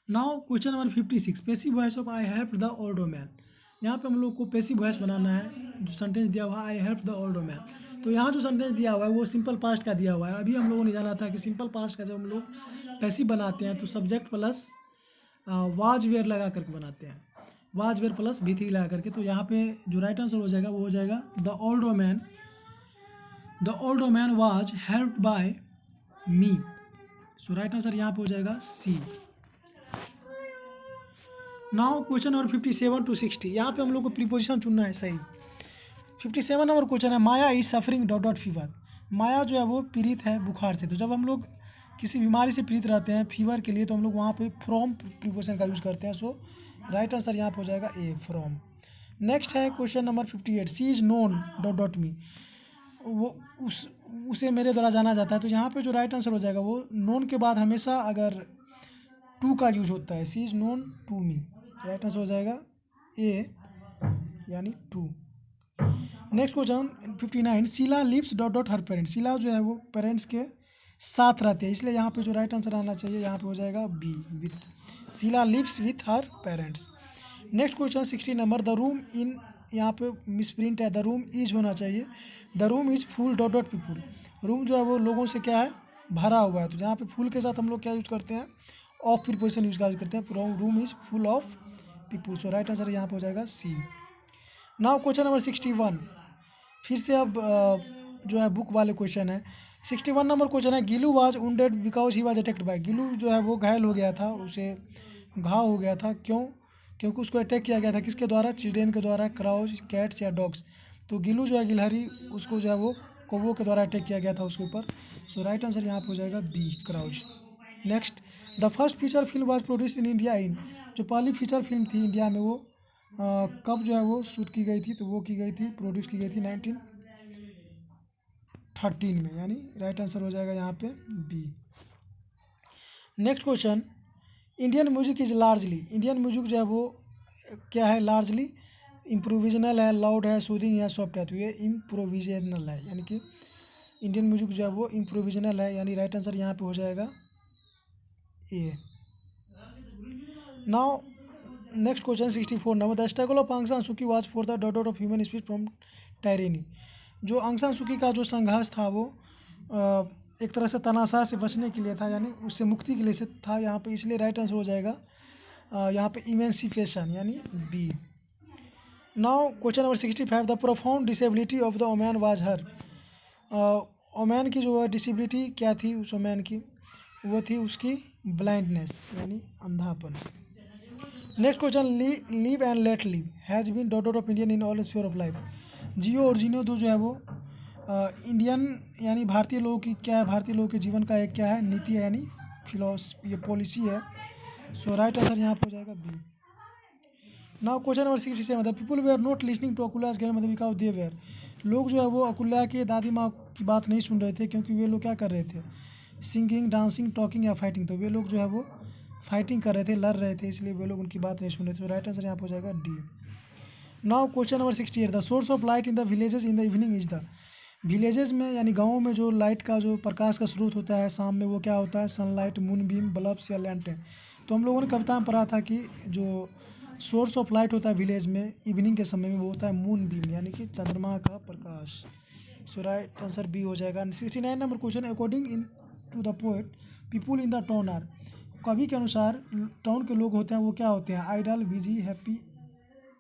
Now question number 56, passive voice of I help the old man. यहाँ पे हम लोग को पैसिव वॉइस बनाना है। जो सेंटेंस दिया हुआ है आई हेल्प द ओल्ड मैन, तो यहाँ जो सेंटेंस दिया हुआ है वो सिंपल पास्ट का दिया हुआ है। अभी हम लोगों ने जाना था कि सिंपल पास्ट का जब हम लोग पैसिव बनाते हैं तो सब्जेक्ट प्लस वाज वेयर लगा करके बनाते हैं, वाज वेयर प्लस V3 लगा करके। तो यहाँ पे जो राइट आंसर हो जाएगा वो हो जाएगा the old man was helped by me. So right answer यहाँ पे हो जाएगा C. Now question number 57 to 60, यहाँ पे हम लोग को प्रीपोजिशन चुनना है सही। 57 नंबर क्वेश्चन है Maya is suffering dot dot fever. Maya जो है वो पीड़ित है बुखार से। तो जब हम लोग किसी बीमारी से पीड़ित रहते हैं फीवर के लिए तो हम लोग वहाँ पे फ्रॉम प्रीपोजिशन का यूज़ करते हैं। सो राइट आंसर यहाँ पे हो जाएगा ए फ्रॉम। नेक्स्ट है question number 58, she is known dot dot me. वो उसे मेरे द्वारा जाना जाता है। तो यहाँ पे जो राइट आंसर हो जाएगा वो नोन के बाद हमेशा अगर टू का यूज होता है, she is known to me. Right answer हो जाएगा ए यानी to. Next question 59, Sheela lives dot dot her parents. Sheela जो है वो पेरेंट्स के साथ रहते हैं, इसलिए यहाँ पे जो राइट आंसर आना चाहिए यहाँ पे हो जाएगा B with. Sheila lives with her parents. Next question 60 number, the room in, यहाँ पे मिसप्रिंट है, द रूम इज होना चाहिए, the room is full dot dot people. Room जो है वो लोगों से क्या है भरा हुआ है। तो जहाँ पे फुल के साथ हम लोग क्या यूज करते हैं ऑफ प्रीपोजिशन यूज करते हैं, room is full of people. So right answer यहाँ पे हो जाएगा सी। नाउ क्वेश्चन नंबर 61, फिर से अब जो है बुक वाले क्वेश्चन है। 61 नंबर क्वेश्चन है, Gillu was wounded because he was attacked by. Gillu जो है वो घायल हो गया था, उसे घाव हो गया था, क्यों? क्योंकि उसको अटैक किया गया था किसके द्वारा, चिल्ड्रेन के द्वारा, क्राउज, कैट्स या डॉग्स। तो गिलू जो है गिलहरी, उसको जो है वो कौवों के द्वारा अटैक किया गया था उसके ऊपर। सो राइट आंसर यहाँ पे हो जाएगा B crowds. Next, the first feature film was produced in India in. जो पहली फीचर फिल्म थी इंडिया में वो कब जो है वो शूट की गई थी, तो वो की गई थी प्रोड्यूस की गई थी 1913 में, यानी राइट आंसर हो जाएगा यहाँ पे B. Next question, Indian music is largely. Indian music जो है वो क्या है, लार्जली इम्प्रोविजनल है, लाउड है, सूदिंग है, सॉफ्ट है। तो ये इम्प्रोविजनल है, यानी कि इंडियन म्यूजिक जो है वो इम्प्रोविजनल है, यानी राइट आंसर यहाँ पे हो जाएगा A. Now next question 64 number, the struggle of Aung San Suu Kyi was for the dot of human speech from tyranny. जो आंग सान सू की का जो संघर्ष था वो एक तरह से तनाशाह से बचने के लिए था, यानी उससे मुक्ति के लिए से था यहाँ पे, इसलिए राइट आंसर हो जाएगा यहाँ पे इमेंसिपेशन, यानी B. Now question number 65, the profound disability of the woman was her. Woman की जो है डिसेबिलिटी क्या थी उस ओमैन की, वो थी उसकी ब्लाइंडनेस, यानी अंधापन। Next question, live and let live has been dot of Indian in all sphere of life. जियो और जीनो दो जो है वो इंडियन यानी भारतीय लोगों की क्या है, भारतीय लोगों के जीवन का एक क्या है नीति है, यानी फिलोसफी, ये पॉलिसी है। सो राइट आंसर यहाँ पे हो जाएगा B. Now question number 67, the people were not listening to Akula's grandmother because they were. लोग जो है वो अकुल्या के दादी माँ की बात नहीं सुन रहे थे, क्योंकि वे लोग क्या कर रहे थे, सिंगिंग, डांसिंग, टॉकिंग या फाइटिंग। तो वे लोग जो है वो फाइटिंग कर रहे थे, लड़ रहे थे, इसलिए वे लोग उनकी बात नहीं सुन रहे थे। तो राइट आंसर यहाँ पर हो जाएगा D. Now question number 68, the source of light in the villages in the evening is the. Villages में यानी गाँव में जो लाइट का जो प्रकाश का स्रोत होता है शाम में, वो क्या होता है, सनलाइट, मून बीम, बल्ब्स या लैंटेन। तो हम लोगों ने कविता में पढ़ा था कि जो सोर्स ऑफ लाइट होता है विलेज में इवनिंग के समय में, वो होता है मून बीम यानी कि चंद्रमा का प्रकाश। सो राइट आंसर बी हो जाएगा। 69 number question, according in to the poet people in the town are. कवि के अनुसार टाउन के लोग होते हैं वो क्या होते हैं, आइडल, बिजी, हैप्पी,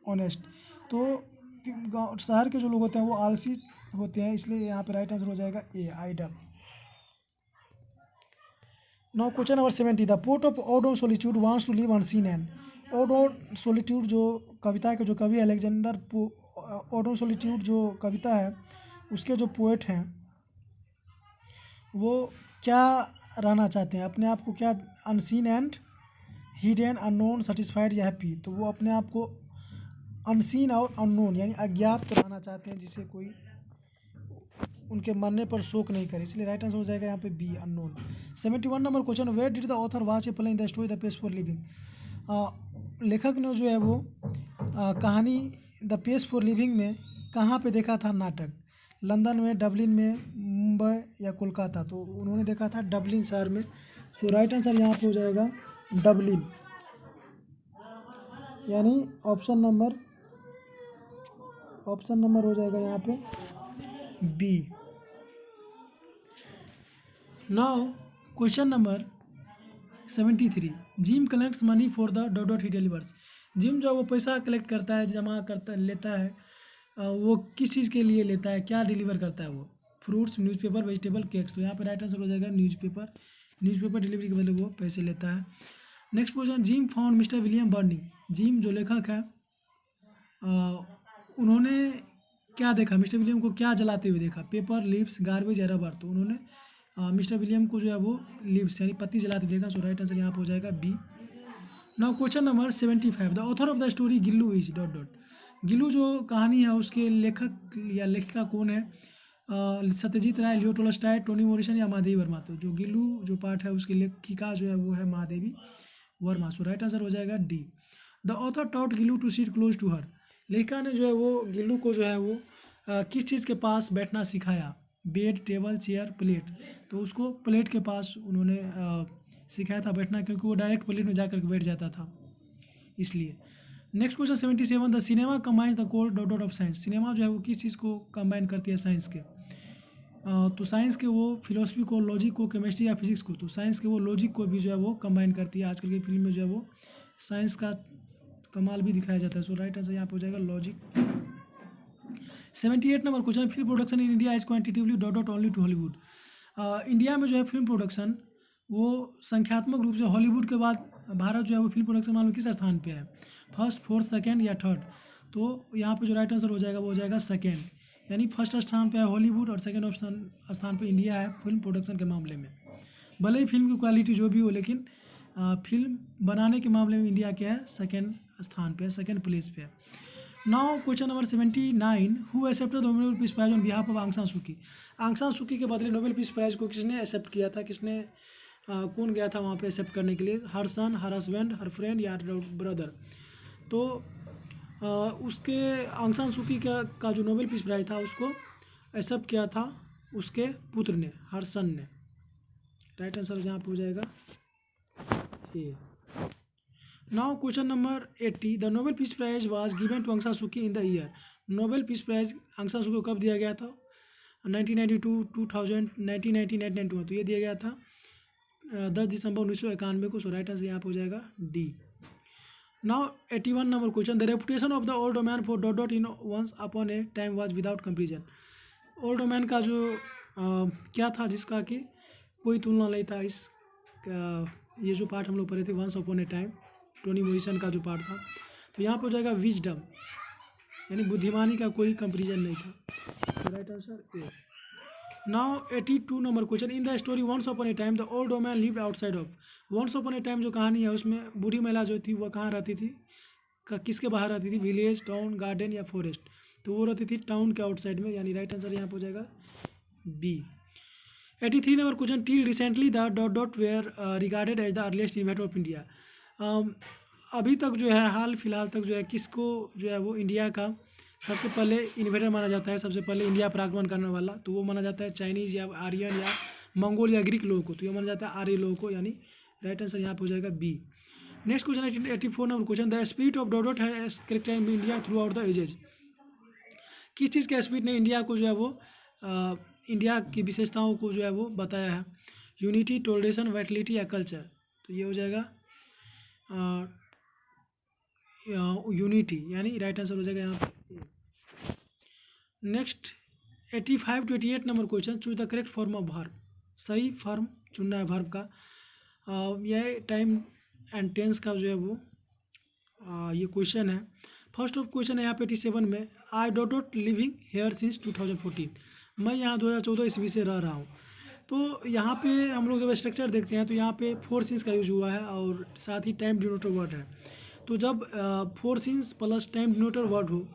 ऑनेस्ट। तो शहर के जो लोग होते हैं वो आलसी होते हैं, इसलिए यहाँ पे राइट आंसर हो जाएगा A, idle. Now question number 70, the poet of ode on solitude wants to live unseen and. Ode on solitude जो कविता के जो कवि अलेक्जेंडर ऑड ऑन सोलिट्यूड जो कविता है उसके जो पोएट हैं वो क्या रहना चाहते हैं, अपने आप को क्या, unseen and hidden, unknown, satisfied या हैप्पी। तो वो अपने आप को अनसीन और अननोन यानी अज्ञात रहना चाहते हैं, जिसे कोई उनके मरने पर शोक नहीं करे, इसलिए राइट आंसर हो जाएगा यहाँ पे B, unknown. 71 number question, where did the author watch a play in the story the page for living. लेखक ने जो है वो कहानी द पेज फॉर लिविंग में कहाँ पे देखा था नाटक, लंदन में, डबलिन में, मुंबई या कोलकाता। तो उन्होंने देखा था डबलिन शहर में। सो राइट आंसर यहाँ पे हो जाएगा डबलिन, यानी ऑप्शन नंबर हो जाएगा यहाँ पे B. Now question number 73, Jim collects money for the dot dot he delivers. Jim जो वो पैसा कलेक्ट करता है, जमा करता लेता है, वो किस चीज़ के लिए लेता है, क्या डिलीवर करता है वो, फ्रूट्स, न्यूज़पेपर, वेजिटेबल, केक्स। तो यहाँ पे राइट आंसर हो जाएगा न्यूज़पेपर डिलीवरी के बदले वो पैसे लेता है। Next question, gym found mister William burning. Gym जो लेखक है उन्होंने क्या देखा, मिस्टर विलियम को क्या जलाते हुए देखा, पेपर, लीव्स, गार्बेज या रबर। तो उन्होंने मिस्टर विलियम को जो है वो लीव्स यानी पत्ती जलाते देखा। सो राइट आंसर यहाँ पे हो जाएगा B. Now question number 75, the author of the story Gillu is dot dot. Gillu जो कहानी है उसके लेखक या लेखिका कौन है, Satyajit Ray, Leo Tolstoy, Toni Morrison या महादेवी वर्मा। तो जो गिल्लू जो पार्ट है उसकी लेखिका जो है वो है Mahadevi Verma. So right answer हो जाएगा D. The author taught Gillu to sit close to her. लेखिका ने जो है वो गिल्लू को जो है वो किस चीज़ के पास बैठना सिखाया, बेड, टेबल, चेयर, प्लेट। तो उसको प्लेट के पास उन्होंने सिखाया था बैठना, क्योंकि वो डायरेक्ट प्लेट में जाकर बैठ जाता था, इसलिए। Next question 77, the cinema combines the core dot dot of science. Cinema जो है वो किस चीज़ को कंबाइन करती है, साइंस के। तो साइंस के वो फिलोसफी को, लॉजिक को, केमिस्ट्री या फिजिक्स को। तो साइंस के वो लॉजिक को भी जो है वो कंबाइन करती है। आजकल की फिल्म में जो है वो साइंस का कमाल भी दिखाया जाता है। सो राइट आंसर यहाँ पे हो जाएगा logic. 78 number question, film production in India is quantitatively dot dot only to Hollywood. India में जो है फिल्म प्रोडक्शन वो संख्यात्मक रूप से हॉलीवुड के बाद भारत जो है वो फिल्म प्रोडक्शन मामले में किस स्थान पे है, फर्स्ट, फोर्थ, सेकंड या थर्ड। तो यहाँ पे जो राइट आंसर हो जाएगा वो हो जाएगा सेकंड, यानी फर्स्ट स्थान पे है हॉलीवुड और सेकंड स्थान पे इंडिया है फिल्म प्रोडक्शन के मामले में। भले ही फिल्म की क्वालिटी जो भी हो, लेकिन फिल्म बनाने के मामले में इंडिया क्या है, सेकंड स्थान पे है, सेकंड प्लेस पे है। Now question number 79, who accepted the Nobel piece Prize on behalf of Aung San Suu की। आंग सान सू की के बदले नोबेल पीस प्राइज को किसने एक्सेप्ट किया था, किसने कौन गया था वहाँ पे एक्सेप्ट करने के लिए, हर सन, हर हस्बैंड, हर फ्रेंड या ब्रदर। तो उसके आंग सान सू की का जो नोबेल पीस प्राइज था उसको एक्सेप्ट किया था उसके पुत्र ने, हर सन ने। राइट आंसर यहाँ पे हो जाएगा A. Now question number 80, the Nobel piece prize was given to Aung San Suu Kyi in the year. Nobel piece prize Aung San सू को कब दिया गया था, 1992, 2000, 1990, 1991। तो ये दिया गया था 10 दिसंबर 1991 को। सो राइट आंसर यहाँ पे हो जाएगा D. Now 81 number question, the reputation of the old man for dot dot in once upon a time was without comparison. Old man का जो क्या था जिसका कि कोई तुलना नहीं था, इस ये जो पार्ट हम लोग पढ़े थे once upon a time, Toni Morrison का जो पार्ट था। तो यहाँ पे हो जाएगा विजडम, यानी बुद्धिमानी का कोई कंपेरिजन नहीं था। तो right answer A. Now 82 number question, in the story once upon a time the old woman lived outside of. Once upon a time जो कहानी है उसमें बूढ़ी महिला जो थी वह कहाँ रहती थी, किसके बाहर रहती थी, विलेज, टाउन, गार्डन या फॉरेस्ट। तो वो रहती थी टाउन के आउटसाइड में, यानी राइट आंसर यहाँ पर हो जाएगा B. 83 number question, till recently the dot dot were regarded as the earliest inventor of India. अभी तक जो है, हाल फिलहाल तक जो है, किसको जो है वो इंडिया का सबसे पहले इन्वेंटर माना जाता है, सबसे पहले इंडिया पर आक्रमण करने वाला, तो वो माना जाता है चाइनीज़ या आर्यन या मंगोल या ग्रीक लोगों को, तो ये माना जाता है आर्य लोगों को, यानी राइट आंसर यहाँ पर हो जाएगा B. Next question 84 number question, the spirit of dot dot has characterised India throughout the ages. किस चीज़ के स्पिरिट ने इंडिया को जो है वो इंडिया की विशेषताओं को जो है वो बताया है? यूनिटी, टोलरेशन, वाइटलिटी या कल्चर? तो ये हो जाएगा यूनिटी, यानी राइट आंसर हो जाएगा यहाँ पे। Next 85 to 88 number question, choose the correct form of verb. सही फॉर्म चुनना है वर्ब का। यह टाइम एंड टेंस का जो है वो ये क्वेश्चन है। फर्स्ट ऑफ क्वेश्चन है यहाँ पे 87 में, I dot dot living here since 2014। मैं यहाँ 2014 ईस्वी से रह रहा हूँ। तो यहाँ पे हम लोग जब स्ट्रक्चर देखते हैं तो यहाँ पे 4 सिंस का यूज हुआ है और साथ ही टाइम डिनोटर वर्ड है। तो जब 4 since plus time denoter word हो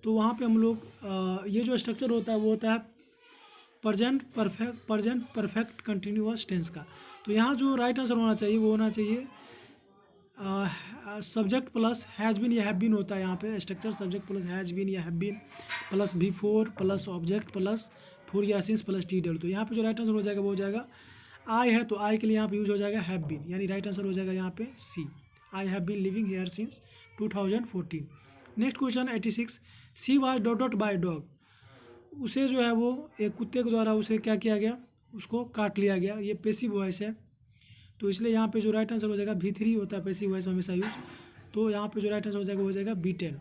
तो वहाँ पे हम लोग ये जो स्ट्रक्चर होता है वो होता है प्रेजेंट परफेक्ट कंटिन्यूअस टेंस का। तो यहाँ जो राइट आंसर होना चाहिए वो होना चाहिए सब्जेक्ट प्लस हैज़ बीन या हैव बीन होता है यहाँ पे structure, subject plus has been या have been plus before plus object plus for या सिंस प्लस टी डब्ल्यू। तो यहाँ पे जो राइट आंसर हो जाएगा वो हो जाएगा आई है, तो आई के लिए यहाँ पे यूज हो जाएगा हैव बीन, यानी राइट आंसर हो जाएगा यहाँ पे C, I have been living here since 2014। Next question 86, she was dot dot by dog. उसे जो है वो एक कुत्ते के द्वारा उसे क्या किया गया, उसको काट लिया गया। ये पैसिव वॉइस है, तो इसलिए यहाँ पे जो राइट आंसर हो जाएगा V3 होता है पैसिव वॉइस हमेशा यूज। तो यहाँ पे जो राइट आंसर हो जाएगा B10,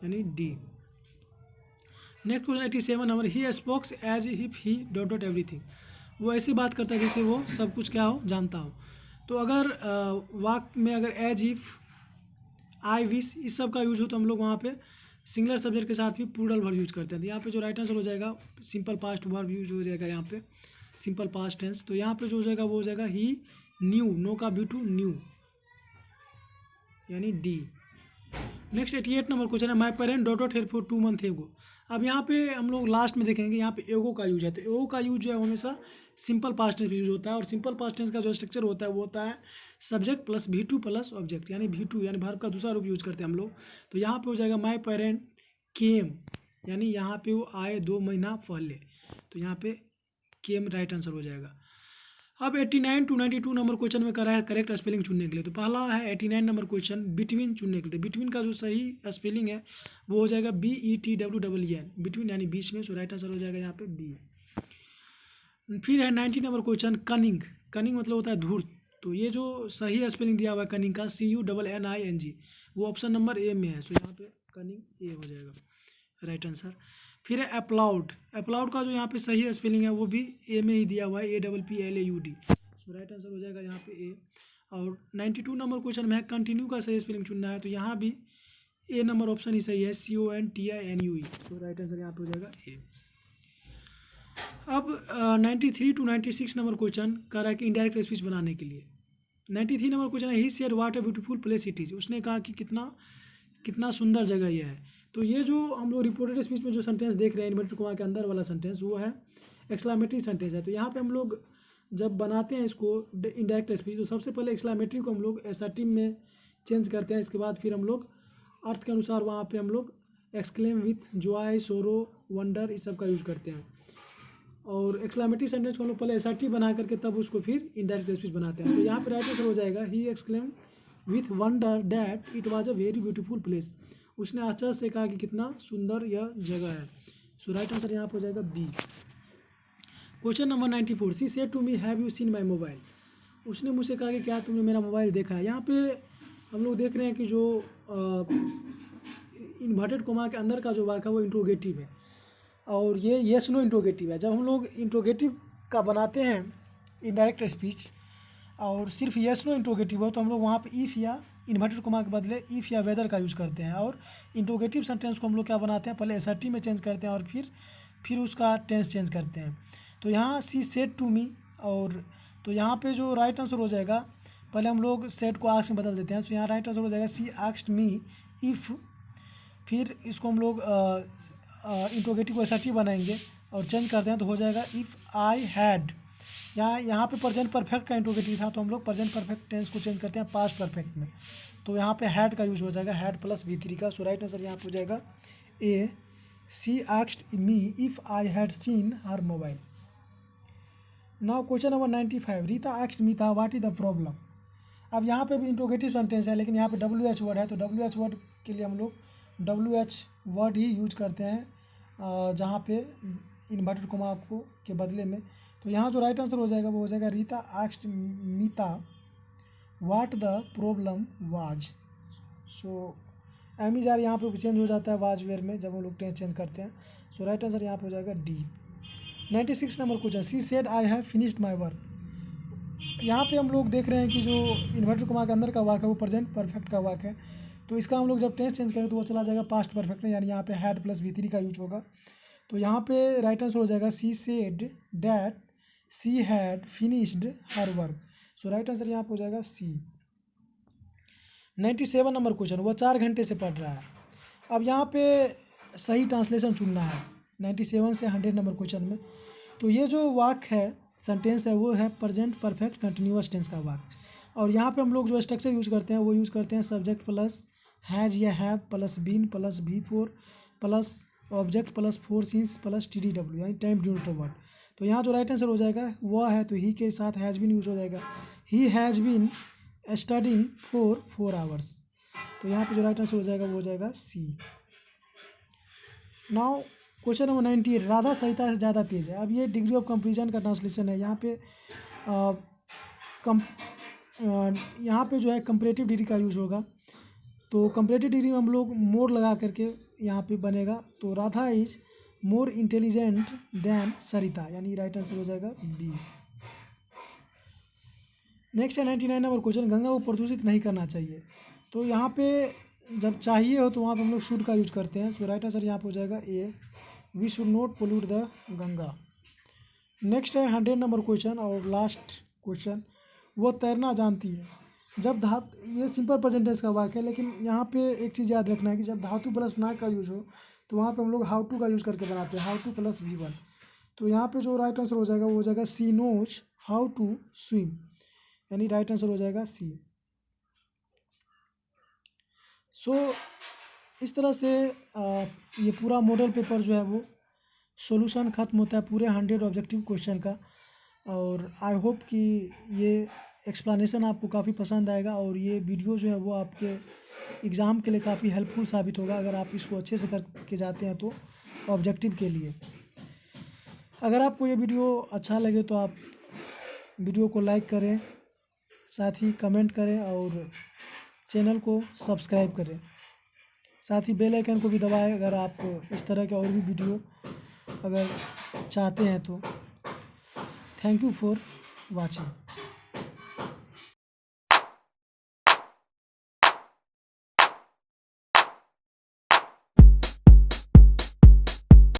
यानी D. Next question 87 number, he spokes as if he dot dot everything. वो ऐसी बात करता है जैसे वो सब कुछ क्या हो, जानता हो। तो अगर वाक्य में अगर एज इफ, आई विश, इस सब का यूज हो तो हम लोग वहाँ पे सिंगुलर सब्जेक्ट के साथ भी प्लूरल वर्ब यूज करते हैं। तो यहाँ पे जो राइट आंसर हो जाएगा सिंपल पास्ट वर्ब यूज हो जाएगा यहाँ पे, सिंपल पास्ट टेंस। तो यहाँ पे जो हो जाएगा वो हो जाएगा ही न्यू, नो का B2 न्यू, यानी डी। नेक्स्ट 88 नंबर क्वेश्चन है, my parent dot dot here for 2 month एगो। अब यहाँ पे हम लोग लास्ट में देखेंगे यहाँ पे एगो का यूज है। तो एगो का यूज जो है हमेशा सिंपल पास्ट टेंस यूज होता है, और सिंपल पास्ट टेंस का जो स्ट्रक्चर होता है वो होता है subject plus V2 plus object, यानी V2 यानी वर्ब का दूसरा रूप यूज करते हैं हम लोग। तो यहाँ पे हो जाएगा माई पेरेंट केम, यानी यहाँ पे वो आए 2 महीना पहले, तो यहाँ पे केम राइट आंसर हो जाएगा। अब 89 to 92 नंबर क्वेश्चन में कर रहा है करेक्ट स्पेलिंग चुनने के लिए। तो पहला है 89 नंबर क्वेश्चन, बिटवीन चुनने के लिए। बिटवीन का जो सही स्पेलिंग है वो हो जाएगा BETWEEN, बिटवीन यानी बीच में। सो राइट आंसर हो जाएगा यहाँ पे बी। फिर है 90 नंबर क्वेश्चन, कनिंग। कनिंग मतलब होता है धूर्त। तो ये जो सही स्पेलिंग दिया हुआ है कनिंग का CUNNING, वो ऑप्शन नंबर ए में है। सो यहाँ पे कनिंग ए हो जाएगा राइट आंसर। फिर है अप्लाउड। अप्लाउड का जो यहाँ पे सही स्पेलिंग है वो भी ए में ही दिया हुआ है, APPLAUD। सो राइट आंसर हो जाएगा यहाँ पे ए। और 92 नंबर क्वेश्चन में है कंटिन्यू का सही स्पेलिंग चुनना है। तो यहाँ भी ए नंबर ऑप्शन ही सही है, CONTINUE। सो राइट आंसर यहाँ पे हो जाएगा ए। अब 93 to 96 नंबर क्वेश्चन कर रहा है कि इनडायरेक्ट स्पीच बनाने के लिए। 93 नंबर क्वेश्चन है, he said what a beautiful place it is. उसने कहा कि कितना सुंदर जगह यह है। तो ये जो हम लोग रिपोर्टेड स्पीच में जो सेंटेंस देख रहे हैं इन्वर्टेड कॉमा के अंदर वाला सेंटेंस, वो है एक्सक्लामेटरी सेंटेंस है। तो यहाँ पे हम लोग जब बनाते हैं इसको इनडायरेक्ट स्पीच, तो सबसे पहले एक्सक्लामेटरी को हम लोग एसर्टिव में चेंज करते हैं। इसके बाद फिर हम लोग अर्थ के अनुसार वहाँ पे हम लोग एक्सक्लेम विथ जॉय, सोरो, वंडर, इस सब का यूज करते हैं। और एक्सक्लामेटरी सेंटेंस को हम लोग पहले एसर्टिव बना करके तब उसको फिर इनडायरेक्ट स्पीच बनाते हैं। तो यहाँ पे राइट आंसर हो जाएगा, he exclaim with wonder that it was a very beautiful place. उसने आश्चर्य से कहा कि कितना सुंदर यह जगह है। सो राइट आंसर यहाँ पर हो जाएगा B. Question number 94, she said to me have you seen my mobile. उसने मुझसे कहा कि क्या तुमने मेरा मोबाइल देखा है। यहाँ पे हम लोग देख रहे हैं कि जो इन्वर्टेड कोमा के अंदर का जो वाक्य है वो इंट्रोगेटिव है, और ये येस नो इंट्रोगेटिव है। जब हम लोग इंट्रोगेटिव का बनाते हैं इनडायरेक्ट स्पीच और सिर्फ येस नो इंट्रोगेटिव हो, तो हम लोग वहाँ पे इफ़ या इन्वर्टेड कोमा के बदले इफ़ या वेदर का यूज़ करते हैं। और इंट्रोगेटिव सेंटेंस को हम लोग क्या बनाते हैं, पहले एसर्टिव में चेंज करते हैं और फिर उसका टेंस चेंज करते हैं। तो यहाँ सी सेड टू मी, और तो यहाँ पे जो राइट आंसर हो जाएगा, पहले हम लोग सेड को आस्क में बदल देते हैं। तो यहाँ राइट आंसर हो जाएगा सी आस्क्ड मी इफ़, फिर इसको हम लोग इंट्रोगेटिव वर्सेटिव बनाएंगे और चेंज करते हैं तो हो जाएगा इफ़ आई हैड। यहाँ पे प्रेजेंट परफेक्ट का इंट्रोगेटिव था तो हम लोग प्रेजेंट परफेक्ट टेंस को चेंज करते हैं पास्ट परफेक्ट में, तो यहाँ पे हैड का यूज हो जाएगा, हैड प्लस V3 का। सो राइट आंसर यहाँ पे हो जाएगा A, she asked me if I had seen her mobile. Now question number 95, Rita asked Meeta what is the problem. अब यहाँ पे भी इंट्रोगेटिव सेंटेंस है लेकिन यहाँ पे WH वर्ड है, तो WH वर्ड के लिए हम लोग WH वर्ड ही यूज करते हैं जहाँ पे इन्वर्टेड कोमा को के बदले में। तो यहाँ जो राइट आंसर हो जाएगा वो हो जाएगा Rita asked Meeta what the problem was. So एमिजार यहाँ पे चेंज हो जाता है वाज वेयर में जब हम लोग टेंस चेंज करते हैं। सो राइट आंसर यहाँ पे हो जाएगा D. 96 number question, C said I have finished my work. यहाँ पे हम लोग देख रहे हैं कि जो इन्वर्टेड कोमा के अंदर का वाक है वो प्रेजेंट परफेक्ट का वाक है, तो इसका हम लोग जब टेंस चेंज करें तो वो चला जाएगा पास्ट परफेक्ट में, यानी यहाँ पे हैड प्लस V3 का यूज होगा। तो यहाँ पे राइट आंसर हो जाएगा सी said that she had finished her work. So right answer यहाँ पे हो जाएगा सी। 97 नंबर क्वेश्चन, वो 4 घंटे से पढ़ रहा है। अब यहाँ पे सही ट्रांसलेशन चुनना है 97 से 100 नंबर क्वेश्चन में। तो ये जो वाक है सेंटेंस है वो है प्रेजेंट परफेक्ट कंटिन्यूअस टेंस का वाक, और यहाँ पे हम लोग जो स्ट्रक्चर यूज करते हैं वो यूज करते हैं सब्जेक्ट प्लस हैज़ या have plus been plus V4 plus object plus 4 since plus TDW यानी टाइम डिनोटर वर्ड। तो यहाँ जो राइट आंसर हो जाएगा वह है, तो ही के साथ हैज़ बीन यूज हो जाएगा, he has been studying for 4 hours. तो यहाँ पे जो राइट आंसर हो जाएगा वो हो जाएगा C. Now question number 98, Radha सरिता से ज़्यादा तेज़ है। अब ये डिग्री ऑफ कंपेरिजन का ट्रांसलेशन है। यहाँ पे जो है कंपैरेटिव डिग्री का यूज होगा, तो कंपैरेटिव डिग्री में हम लोग मोर लगा करके यहाँ पे बनेगा, तो Radha is more intelligent than Sarita, यानी राइट आंसर हो जाएगा बी। नेक्स्ट है 99 नंबर क्वेश्चन, गंगा को प्रदूषित नहीं करना चाहिए। तो यहाँ पे जब चाहिए हो तो वहाँ पे हम लोग शुड का यूज करते हैं। सो राइट आंसर यहाँ पे हो जाएगा A, we should not pollute the Ganga. Next है 100 नंबर क्वेश्चन और लास्ट क्वेश्चन, वो तैरना जानती है। जब ये सिंपल प्रेजेंट टेंस का वाक्य है, लेकिन यहाँ पे एक चीज़ याद रखना है कि जब धातु प्लस ना का यूज हो तो वहाँ पे हम लोग हाउ टू का यूज करके बनाते हैं, हाउ टू प्लस V1। तो यहाँ पे जो राइट आंसर हो जाएगा वो हो जाएगा सी नोज हाउ टू स्विम, यानी राइट आंसर हो जाएगा सी। सो इस तरह से ये पूरा मॉडल पेपर जो है वो सॉल्यूशन ख़त्म होता है पूरे 100 ऑब्जेक्टिव क्वेश्चन का। और आई होप कि ये एक्सप्लेनेशन आपको काफ़ी पसंद आएगा और ये वीडियो जो है वो आपके एग्ज़ाम के लिए काफ़ी हेल्पफुल साबित होगा अगर आप इसको अच्छे से करके जाते हैं तो ऑब्जेक्टिव के लिए। अगर आपको ये वीडियो अच्छा लगे तो आप वीडियो को लाइक करें, साथ ही कमेंट करें और चैनल को सब्सक्राइब करें, साथ ही बेल आइकन को भी दबाएं अगर आप इस तरह के और भी वीडियो अगर चाहते हैं तो। Thank you for watching.